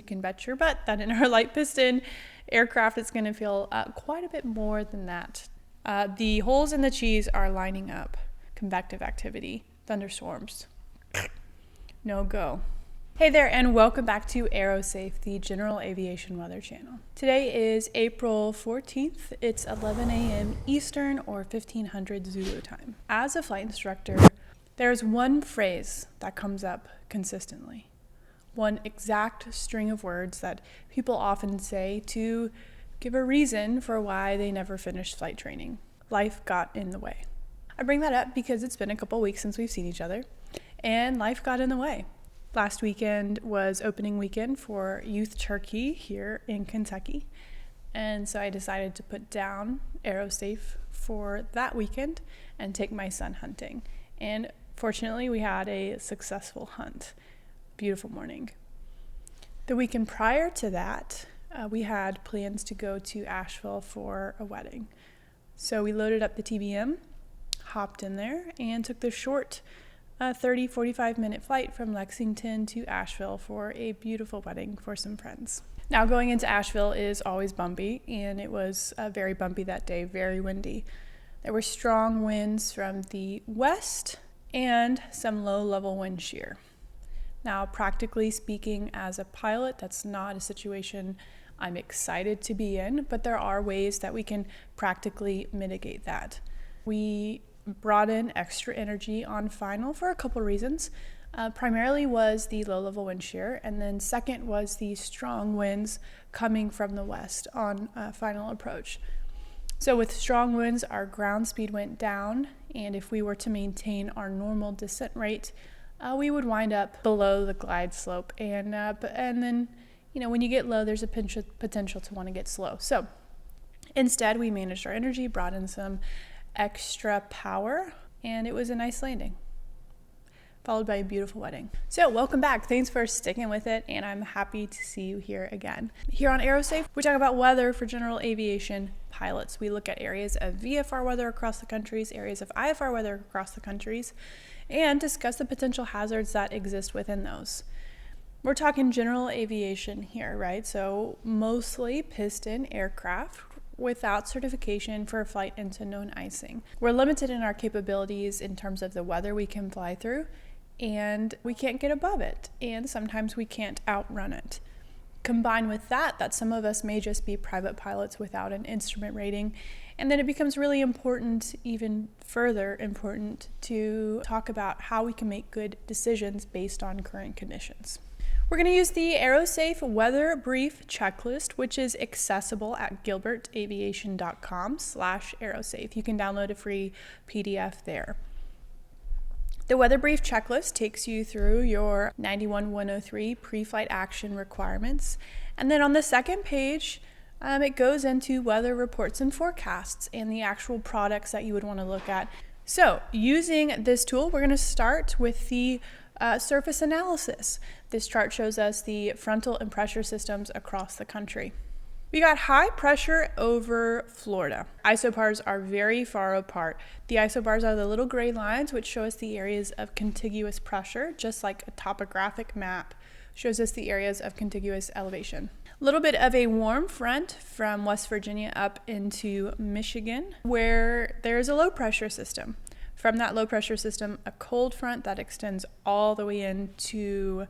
You can bet your butt that in our light piston aircraft, it's going to feel quite a bit more than that. The holes in the cheese are lining up. Convective activity, thunderstorms. No go. Hey there, and welcome back to Aerosafe, the General Aviation Weather Channel. Today is April 14th. It's 11 a.m. Eastern or 1500 Zulu time. As a flight instructor, there's one phrase that comes up consistently. One exact string of words that people often say to give a reason for why they never finished flight training. Life got in the way. I bring that up because it's been a couple weeks since we've seen each other, and life got in the way. Last weekend was opening weekend for Youth Turkey here in Kentucky, and so I decided to put down Aerosafe for that weekend and take my son hunting. And fortunately, we had a successful hunt. Beautiful morning. The weekend prior to that, we had plans to go to Asheville for a wedding. So we loaded up the TBM, hopped in there, and took the short 30-45 minute flight from Lexington to Asheville for a beautiful wedding for some friends. Now, going into Asheville is always bumpy, and it was very bumpy that day, very windy. There were strong winds from the west and some low-level wind shear. Now, practically speaking, as a pilot, that's not a situation I'm excited to be in, but there are ways that we can practically mitigate that. We brought in extra energy on final for a couple reasons. Primarily was the low-level wind shear, and then second was the strong winds coming from the west on final approach. So with strong winds, our ground speed went down, and if we were to maintain our normal descent rate, we would wind up below the glide slope, and then, when you get low, there's a potential to want to get slow. So instead, we managed our energy, brought in some extra power, and it was a nice landing, followed by a beautiful wedding. So welcome back. Thanks for sticking with it, and I'm happy to see you here again. Here on Aerosafe, we talk about weather for general aviation pilots. We look at areas of VFR weather across the countries, areas of IFR weather across the countries, and discuss the potential hazards that exist within those. We're talking general aviation here, right? So mostly piston aircraft without certification for a flight into known icing. We're limited in our capabilities in terms of the weather we can fly through, and we can't get above it, and sometimes we can't outrun it. Combined with that some of us may just be private pilots without an instrument rating, and then it becomes really important, even further important, to talk about how we can make good decisions based on current conditions. We're going to use the Aerosafe Weather Brief Checklist, which is accessible at gilbertaviation.com/aerosafe. You can download a free PDF there. The Weather Brief Checklist takes you through your 91-103 pre-flight action requirements. And then on the second page, it goes into weather reports and forecasts and the actual products that you would want to look at. So using this tool, we're going to start with the surface analysis. This chart shows us the frontal and pressure systems across the country. We got high pressure over Florida. Isobars are very far apart. The isobars are the little gray lines which show us the areas of contiguous pressure, just like a topographic map shows us the areas of contiguous elevation. A little bit of a warm front from West Virginia up into Michigan, where there's a low pressure system. From that low pressure system, a cold front that extends all the way into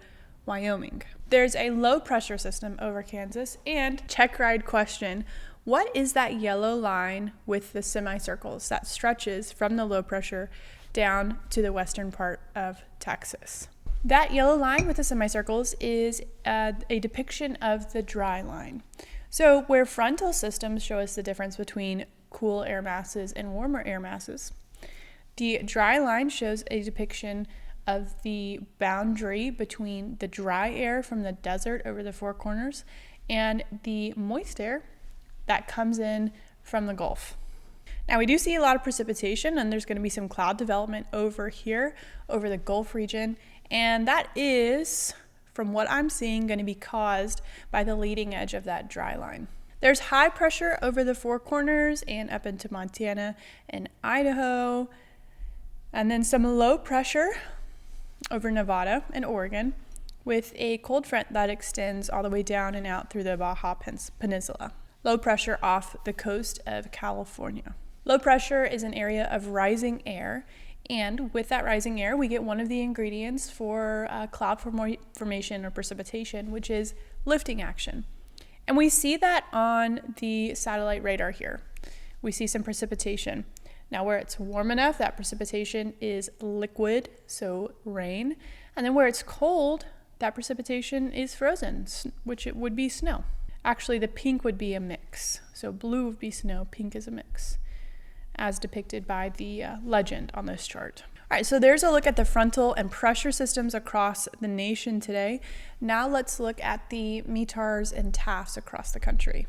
Wyoming. There's a low pressure system over Kansas, and check ride question, what is that yellow line with the semicircles that stretches from the low pressure down to the western part of Texas? That yellow line with the semicircles is a depiction of the dry line. So where frontal systems show us the difference between cool air masses and warmer air masses, the dry line shows a depiction of the boundary between the dry air from the desert over the Four Corners and the moist air that comes in from the Gulf. Now, we do see a lot of precipitation, and there's going to be some cloud development over here, over the Gulf region, and that is, from what I'm seeing, going to be caused by the leading edge of that dry line. There's high pressure over the Four Corners and up into Montana and Idaho, and then some low pressure over Nevada and Oregon, with a cold front that extends all the way down and out through the Baja Peninsula. Low pressure off the coast of California. Low pressure is an area of rising air, and with that rising air, we get one of the ingredients for cloud formation or precipitation, which is lifting action. And we see that on the satellite radar here. We see some precipitation. Now, where it's warm enough, that precipitation is liquid, so rain. And then where it's cold, that precipitation is frozen, which it would be snow. Actually, the pink would be a mix. So blue would be snow, pink is a mix, as depicted by the legend on this chart. All right, so there's a look at the frontal and pressure systems across the nation today. Now let's look at the metars and TAFs across the country.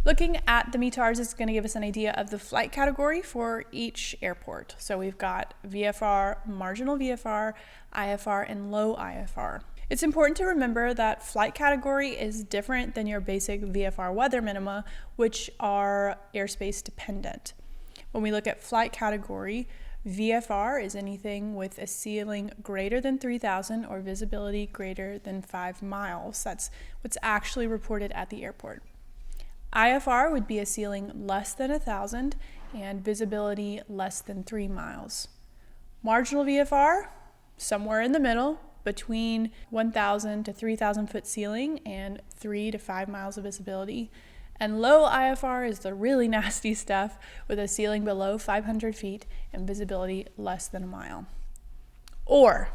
Looking at the metars is going to give us an idea of the flight category for each airport. So we've got VFR, marginal VFR, IFR, and low IFR. It's important to remember that flight category is different than your basic VFR weather minima, which are airspace dependent. When we look at flight category, VFR is anything with a ceiling greater than 3,000 or visibility greater than 5 miles. That's what's actually reported at the airport. IFR would be a ceiling less than 1,000 and visibility less than 3 miles. Marginal VFR, somewhere in the middle, between 1,000 to 3,000 foot ceiling and 3 to 5 miles of visibility. And low IFR is the really nasty stuff with a ceiling below 500 feet and visibility less than a mile. Or,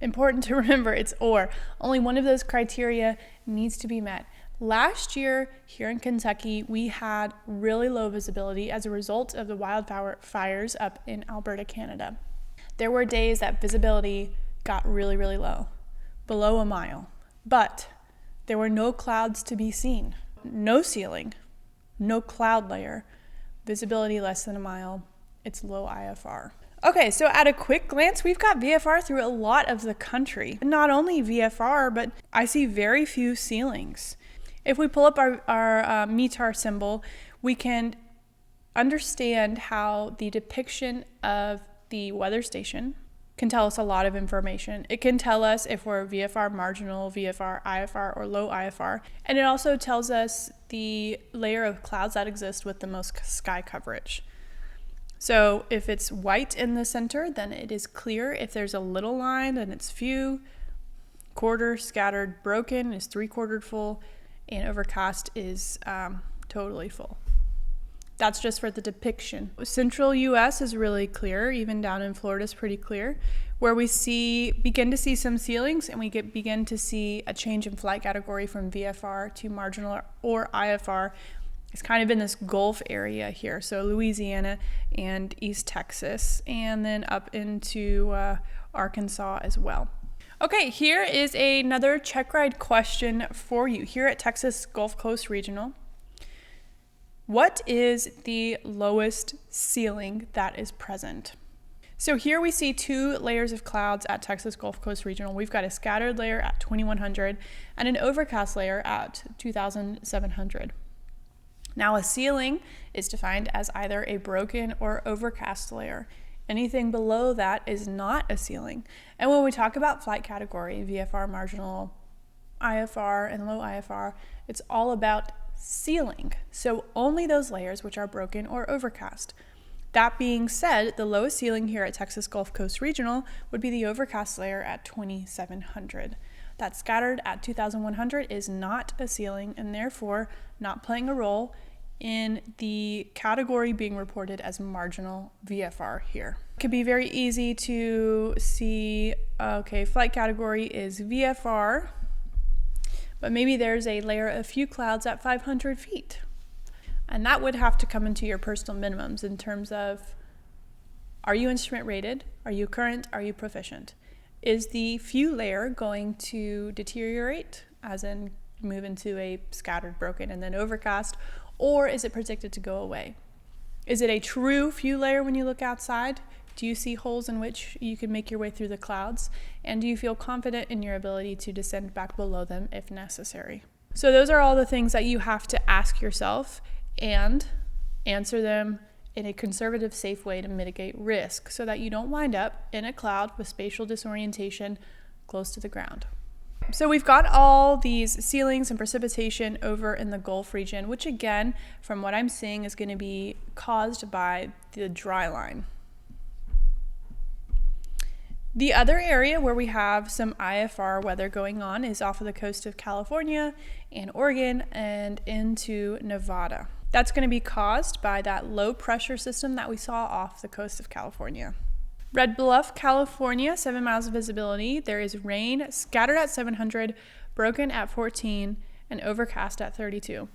important to remember, it's or. Only one of those criteria needs to be met. Last year here in Kentucky, we had really low visibility as a result of the wildfires up in Alberta, Canada. There were days that visibility got really, really low, below a mile, but there were no clouds to be seen, no ceiling, no cloud layer, visibility less than a mile. It's low IFR. Okay, so at a quick glance, we've got VFR through a lot of the country. Not only VFR, but I see very few ceilings. If we pull up our METAR symbol, we can understand how the depiction of the weather station can tell us a lot of information. It can tell us if we're VFR, marginal, VFR, IFR, or low IFR. And it also tells us the layer of clouds that exist with the most sky coverage. So if it's white in the center, then it is clear. If there's a little line, then it's few. Quarter, scattered, broken is 3/4 full. And overcast is totally full. That's just for the depiction. Central US is really clear, even down in Florida is pretty clear, where we begin to see some ceilings and we begin to see a change in flight category from VFR to marginal or IFR. It's kind of in this Gulf area here, so Louisiana and East Texas, and then up into Arkansas as well. Okay, here is another check ride question for you. Here at Texas Gulf Coast Regional, what is the lowest ceiling that is present? So here we see 2 layers of clouds at Texas Gulf Coast Regional. We've got a scattered layer at 2,100 and an overcast layer at 2,700. Now a ceiling is defined as either a broken or overcast layer. Anything below that is not a ceiling. And when we talk about flight category, VFR, marginal, IFR, and low IFR, it's all about ceiling. So only those layers which are broken or overcast. That being said, the lowest ceiling here at Texas Gulf Coast Regional would be the overcast layer at 2,700. That scattered at 2,100 is not a ceiling and therefore not playing a role in the category being reported as marginal VFR here. It could be very easy to see, okay, flight category is VFR, but maybe there's a layer of few clouds at 500 feet. And that would have to come into your personal minimums in terms of, are you instrument rated? Are you current? Are you proficient? Is the few layer going to deteriorate, as in move into a scattered, broken, and then overcast? Or is it predicted to go away? Is it a true few layer when you look outside? Do you see holes in which you can make your way through the clouds? And do you feel confident in your ability to descend back below them if necessary? So those are all the things that you have to ask yourself and answer them in a conservative, safe way to mitigate risk so that you don't wind up in a cloud with spatial disorientation, close to the ground. So we've got all these ceilings and precipitation over in the Gulf region, which again, from what I'm seeing, is going to be caused by the dry line. The other area where we have some IFR weather going on is off of the coast of California and Oregon and into Nevada. That's going to be caused by that low pressure system that we saw off the coast of California. Red Bluff, California, 7 miles of visibility. There is rain scattered at 700, broken at 14, and overcast at 32.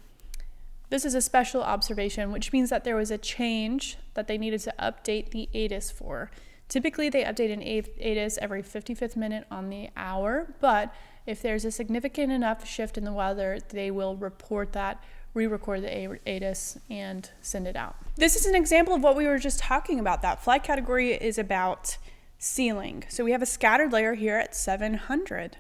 This is a special observation, which means that there was a change that they needed to update the ATIS for. Typically, they update an ATIS every 55th minute on the hour, but if there's a significant enough shift in the weather, they will report that, re-record the ATIS, and send it out. This is an example of what we were just talking about. That flight category is about ceiling. So we have a scattered layer here at 700,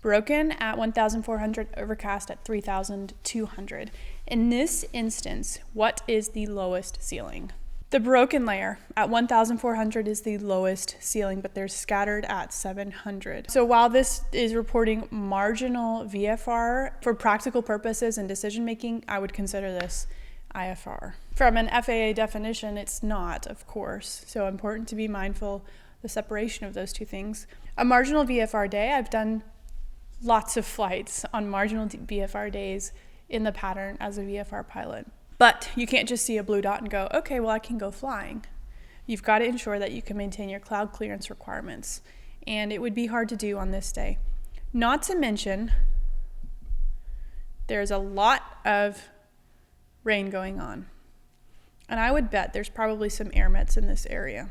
broken at 1,400, overcast at 3,200. In this instance, what is the lowest ceiling? The broken layer at 1,400 is the lowest ceiling, but they're scattered at 700. So while this is reporting marginal VFR, for practical purposes and decision making, I would consider this IFR. From an FAA definition, it's not, of course. So important to be mindful the separation of those two things. A marginal VFR day, I've done lots of flights on marginal VFR days in the pattern as a VFR pilot. But you can't just see a blue dot and go, okay, well, I can go flying. You've got to ensure that you can maintain your cloud clearance requirements. And it would be hard to do on this day. Not to mention, there's a lot of rain going on. And I would bet there's probably some air mets in this area.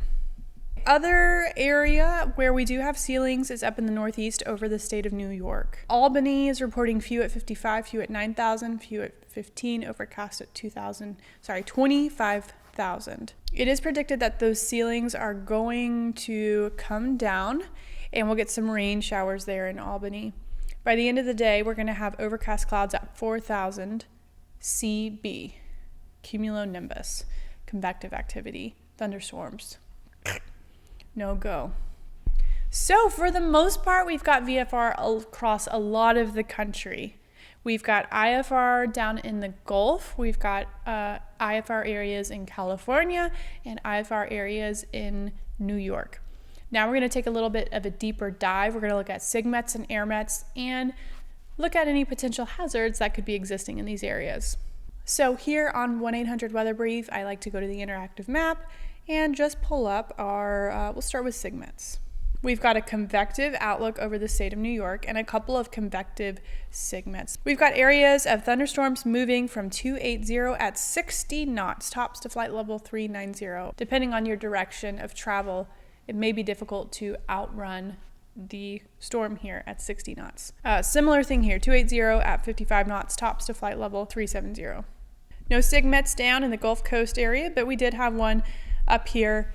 Other area where we do have ceilings is up in the northeast over the state of New York. Albany is reporting few at 55, few at 9,000, few at 15, overcast at 25,000. It is predicted that those ceilings are going to come down and we'll get some rain showers there in Albany. By the end of the day, we're going to have overcast clouds at 4,000 CB, cumulonimbus, convective activity, thunderstorms. No go. So for the most part, we've got VFR across a lot of the country. We've got IFR down in the Gulf. We've got IFR areas in California and IFR areas in New York. Now we're going to take a little bit of a deeper dive. We're going to look at SIGMETs and airmets and look at any potential hazards that could be existing in these areas. So here on 1-800-Weather Brief, I like to go to the interactive map and just pull up our, we'll start with SIGMETs. We've got a convective outlook over the state of New York and a couple of convective SIGMETs. We've got areas of thunderstorms moving from 280 at 60 knots, tops to flight level 390. Depending on your direction of travel, it may be difficult to outrun the storm here at 60 knots. Similar thing here, 280 at 55 knots, tops to flight level 370. No SIGMETs down in the Gulf Coast area, but we did have one up here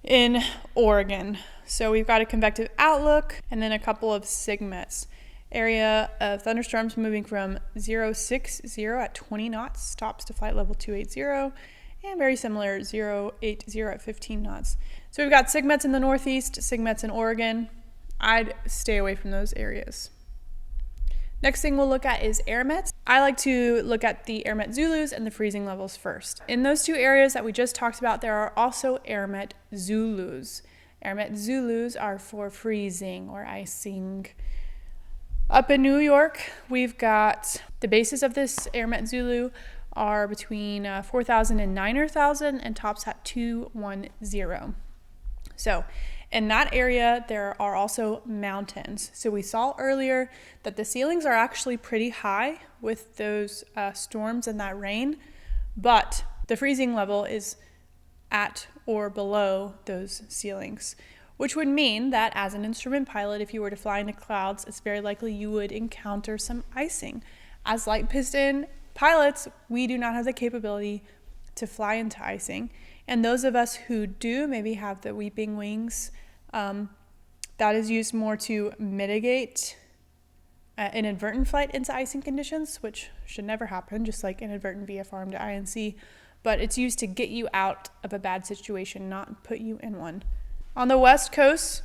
in Oregon. So we've got a convective outlook and then a couple of SIGMETs. Area of thunderstorms moving from 060 at 20 knots, tops to flight level 280, and very similar 080 at 15 knots. So we've got SIGMETs in the Northeast, SIGMETs in Oregon. I'd stay away from those areas. Next thing we'll look at is airmets. I like to look at the airmet Zulus and the freezing levels first. In those two areas that we just talked about, there are also airmet Zulus. Airmet Zulus are for freezing or icing. Up in New York, we've got the bases of this airmet Zulu are between 4,000 and 9,000 and tops at 210. So in that area, there are also mountains. So we saw earlier that the ceilings are actually pretty high with those storms and that rain, but the freezing level is at or below those ceilings, which would mean that as an instrument pilot, if you were to fly into clouds, it's very likely you would encounter some icing. As light piston pilots, we do not have the capability to fly into icing. And those of us who do maybe have the weeping wings, that is used more to mitigate an inadvertent flight into icing conditions, which should never happen, just like inadvertent VFR into INC. But it's used to get you out of a bad situation, not put you in one. On the West Coast,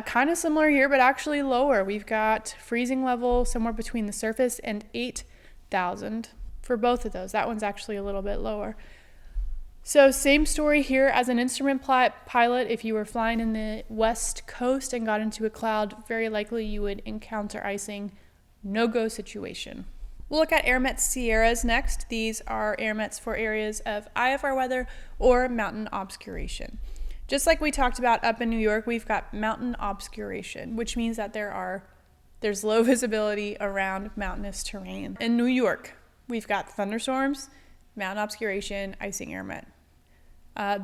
Kind of similar here, but actually lower. We've got freezing level somewhere between the surface and 8,000 for both of those. That one's actually a little bit lower. So same story here as an instrument pilot. If you were flying in the west coast and got into a cloud, very likely you would encounter icing. No-go situation. We'll look at AirMets Sierras next. These are AirMets for areas of IFR weather or mountain obscuration. Just like we talked about up in New York, we've got mountain obscuration, which means that there's low visibility around mountainous terrain. In New York, we've got thunderstorms, mountain obscuration, icing AirMet.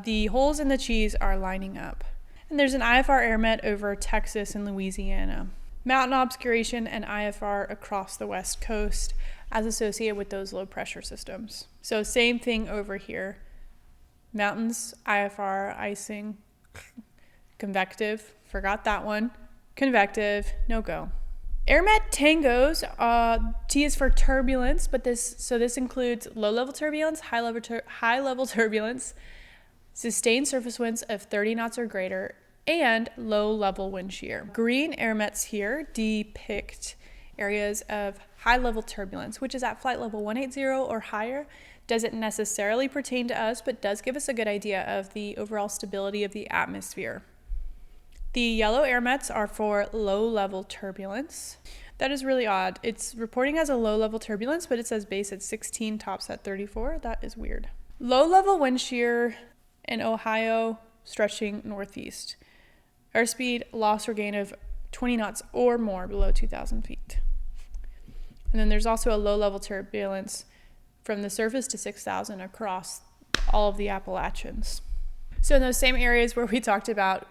The holes in the cheese are lining up. And there's an IFR AirMet over Texas and Louisiana. Mountain obscuration and IFR across the west coast as associated with those low pressure systems. So same thing over here. Mountains, IFR, icing, convective, forgot that one. Convective, no go. AirMet Tangos, T is for turbulence, but this includes low-level turbulence, high-level turbulence, sustained surface winds of 30 knots or greater, and low-level wind shear. Green AirMets here depict areas of high-level turbulence, which is at flight level 180 or higher. Doesn't necessarily pertain to us, but does give us a good idea of the overall stability of the atmosphere. The yellow AirMets are for low-level turbulence. That is really odd. It's reporting as a low-level turbulence, but it says base at 16, tops at 34. That is weird. Low-level wind shear in Ohio, stretching northeast. Airspeed loss or gain of 20 knots or more below 2,000 feet. And then there's also a low-level turbulence from the surface to 6,000 across all of the Appalachians. So in those same areas where we talked about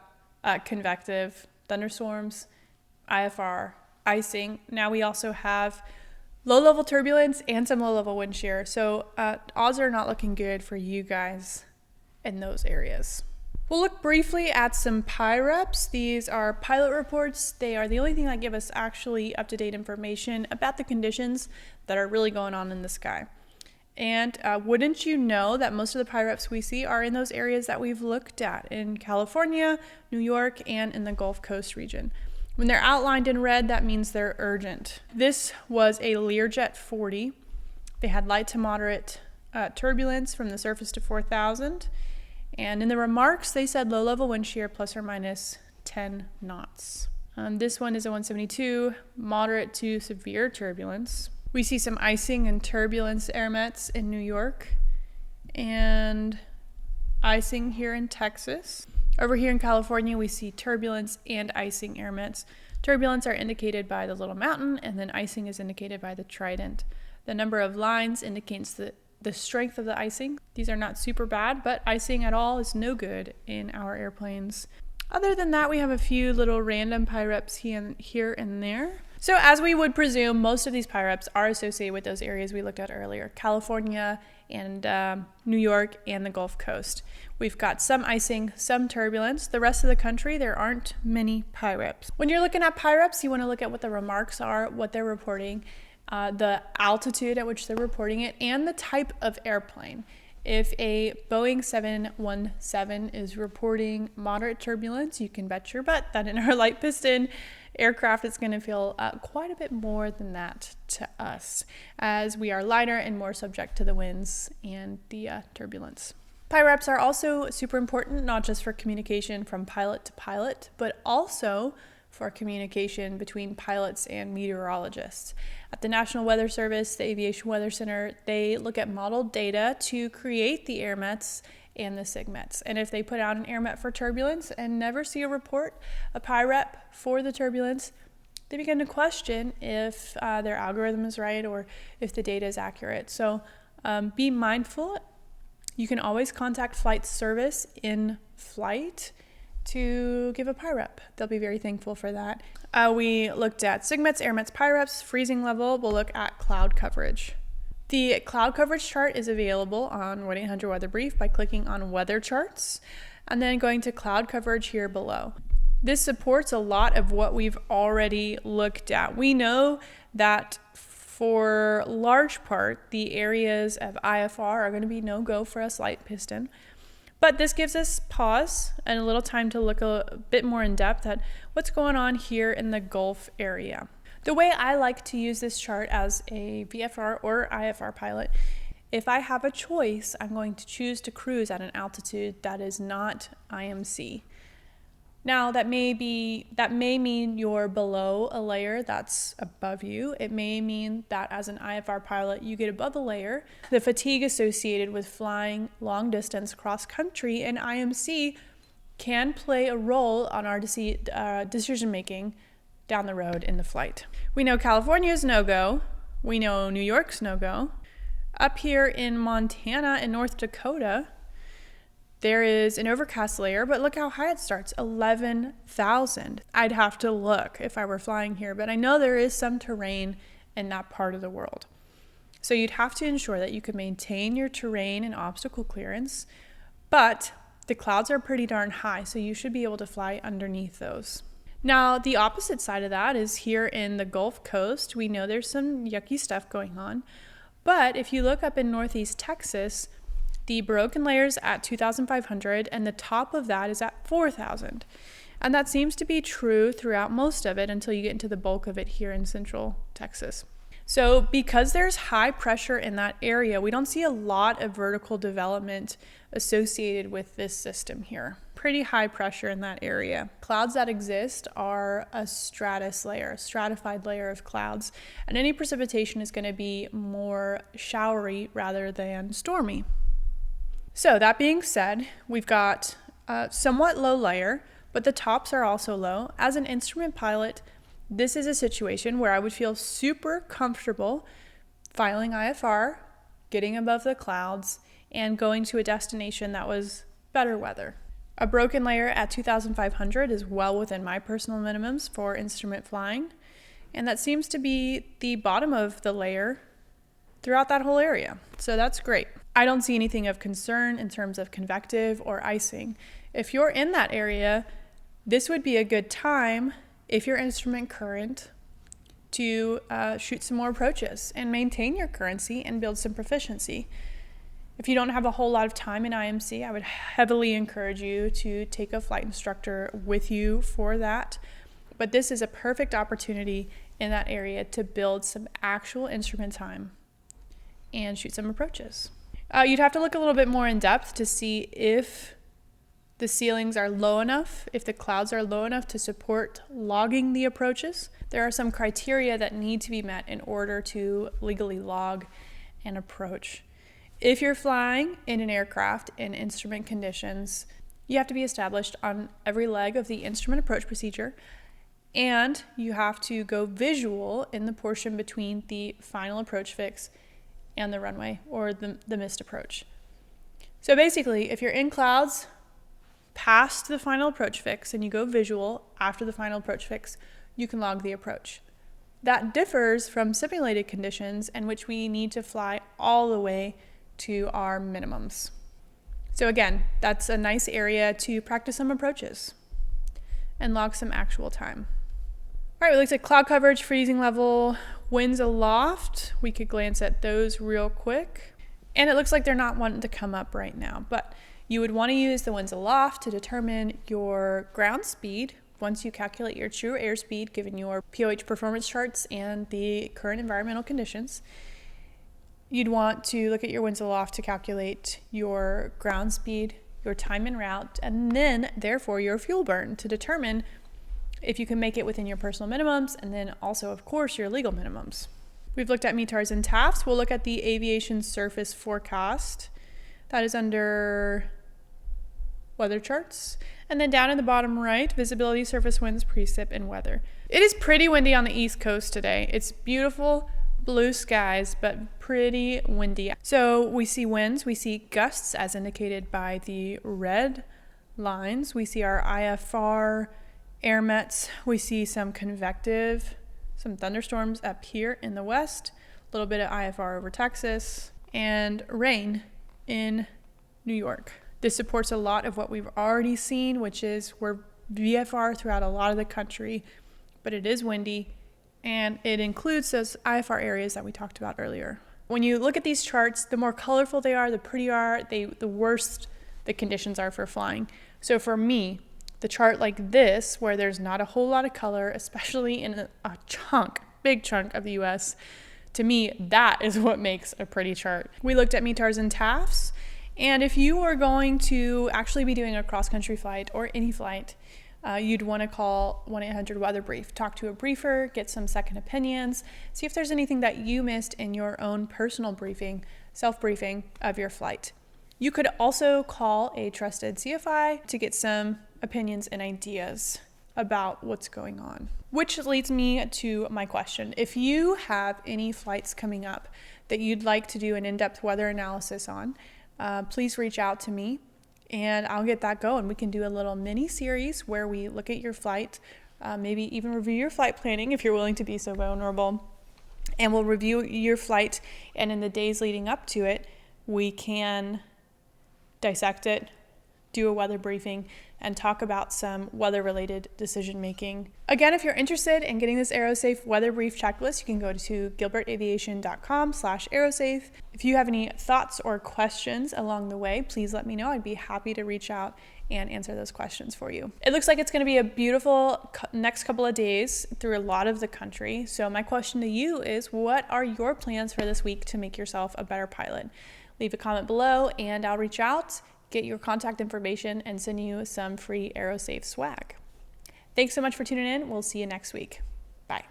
convective thunderstorms, IFR, icing, now we also have low-level turbulence and some low-level wind shear. So odds are not looking good for you guys in those areas. We'll look briefly at some PIREPs. These are pilot reports. They are the only thing that give us actually up-to-date information about the conditions that are really going on in the sky. And wouldn't you know that most of the PIREPs we see are in those areas that we've looked at in California, New York, and in the Gulf Coast region. When they're outlined in red, that means they're urgent. This was a Learjet 40. They had light to moderate turbulence from the surface to 4,000. And in the remarks, they said low-level wind shear plus or minus 10 knots. This one is a 172, moderate to severe turbulence. We see some icing and turbulence AirMets in New York and icing here in Texas. Over here in California, we see turbulence and icing AirMets. Turbulence are indicated by the little mountain, and then icing is indicated by the trident. The number of lines indicates the strength of the icing. These are not super bad, but icing at all is no good in our airplanes. Other than that, we have a few little random PIREPs here and there. So as we would presume, most of these PIREPs are associated with those areas we looked at earlier, California and New York and the Gulf Coast. We've got some icing, some turbulence. The rest of the country, there aren't many PIREPs. When you're looking at PIREPs, you want to look at what the remarks are, what they're reporting, the altitude at which they're reporting it, and the type of airplane. If a Boeing 717 is reporting moderate turbulence, you can bet your butt that in our light piston aircraft it's going to feel quite a bit more than that to us, as we are lighter and more subject to the winds and the turbulence. PIREPs are also super important, not just for communication from pilot to pilot, but also for communication between pilots and meteorologists. At the National Weather Service, the Aviation Weather Center, they look at modeled data to create the AirMets and the SIGMETs. And if they put out an AirMet for turbulence and never see a report, a PIREP for the turbulence, they begin to question if their algorithm is right or if the data is accurate. So be mindful. You can always contact flight service in flight to give a PIREP. They'll be very thankful for that. We looked at SIGMETs, AirMets, PIREPs, freezing level. We'll look at cloud coverage. The cloud coverage chart is available on 1-800-WEATHER BRIEF by clicking on weather charts and then going to cloud coverage here below. This supports a lot of what we've already looked at. We know that for large part, the areas of IFR are going to be no-go for us light piston. But this gives us pause and a little time to look a bit more in depth at what's going on here in the Gulf area. The way I like to use this chart as a VFR or IFR pilot, if I have a choice, I'm going to choose to cruise at an altitude that is not IMC. Now that may mean you're below a layer that's above you. It may mean that as an IFR pilot, you get above a layer. The fatigue associated with flying long distance cross country in IMC can play a role on our decision making down the road in the flight. We know California's no-go. We know New York's no-go. Up here in Montana and North Dakota, there is an overcast layer, but look how high it starts, 11,000. I'd have to look if I were flying here, but I know there is some terrain in that part of the world. So you'd have to ensure that you can maintain your terrain and obstacle clearance, but the clouds are pretty darn high, so you should be able to fly underneath those. Now, the opposite side of that is here in the Gulf Coast. We know there's some yucky stuff going on, but if you look up in Northeast Texas, the broken layer's at 2,500 and the top of that is at 4,000. And that seems to be true throughout most of it until you get into the bulk of it here in Central Texas. So because there's high pressure in that area, we don't see a lot of vertical development associated with this system here. Pretty high pressure in that area. Clouds that exist are a stratus layer, a stratified layer of clouds, and any precipitation is going to be more showery rather than stormy. So that being said, we've got a somewhat low layer, but the tops are also low. As an instrument pilot, this is a situation where I would feel super comfortable filing IFR, getting above the clouds, and going to a destination that was better weather. A broken layer at 2,500 is well within my personal minimums for instrument flying, and that seems to be the bottom of the layer throughout that whole area. So that's great. I don't see anything of concern in terms of convective or icing. If you're in that area, this would be a good time, if your instrument current, to shoot some more approaches and maintain your currency and build some proficiency. If you don't have a whole lot of time in IMC, I would heavily encourage you to take a flight instructor with you for that. But this is a perfect opportunity in that area to build some actual instrument time and shoot some approaches. You'd have to look a little bit more in depth to see if the ceilings are low enough, if the clouds are low enough to support logging the approaches. There are some criteria that need to be met in order to legally log an approach. If you're flying in an aircraft in instrument conditions, you have to be established on every leg of the instrument approach procedure, and you have to go visual in the portion between the final approach fix and the runway or the missed approach. So basically, if you're in clouds past the final approach fix and you go visual after the final approach fix, you can log the approach. That differs from simulated conditions in which we need to fly all the way to our minimums. So again, that's a nice area to practice some approaches and log some actual time. All right, we looked at cloud coverage, freezing level, winds aloft. We could glance at those real quick. And it looks like they're not wanting to come up right now, but you would want to use the winds aloft to determine your ground speed once you calculate your true airspeed given your POH performance charts and the current environmental conditions. You'd want to look at your winds aloft to calculate your ground speed, your time en route, and then therefore your fuel burn to determine if you can make it within your personal minimums, and then also, of course, your legal minimums. We've looked at metars and TAFs. We'll look at the aviation surface forecast. That is under weather charts. And then down in the bottom right, visibility, surface winds, precip, and weather. It is pretty windy on the East Coast today. It's beautiful blue skies, but pretty windy. So we see winds, we see gusts as indicated by the red lines. We see our IFR air mets, we see some convective, some thunderstorms up here in the west, a little bit of IFR over Texas, and rain in New York. This supports a lot of what we've already seen, which is we're VFR throughout a lot of the country, but it is windy, and it includes those IFR areas that we talked about earlier. When you look at these charts, the more colorful they are, the prettier the worse the conditions are for flying. So for me, the chart like this, where there's not a whole lot of color, especially in a big chunk of the US, to me, that is what makes a pretty chart. We looked at metars and TAFs, and if you are going to actually be doing a cross-country flight or any flight, you'd want to call 1-800-WEATHER-BRIEF. Talk to a briefer, get some second opinions, see if there's anything that you missed in your own personal briefing, self-briefing of your flight. You could also call a trusted CFI to get some opinions and ideas about what's going on. Which leads me to my question. If you have any flights coming up that you'd like to do an in-depth weather analysis on, please reach out to me and I'll get that going. We can do a little mini series where we look at your flight, maybe even review your flight planning if you're willing to be so vulnerable. And we'll review your flight, and in the days leading up to it, we can dissect it, do a weather briefing, and talk about some weather-related decision-making. Again, if you're interested in getting this Aerosafe weather brief checklist, you can go to gilbertaviation.com/Aerosafe. If you have any thoughts or questions along the way, please let me know. I'd be happy to reach out and answer those questions for you. It looks like it's going to be a beautiful next couple of days through a lot of the country. So my question to you is, what are your plans for this week to make yourself a better pilot? Leave a comment below and I'll reach out, get your contact information, and send you some free Aerosafe swag. Thanks so much for tuning in. We'll see you next week. Bye.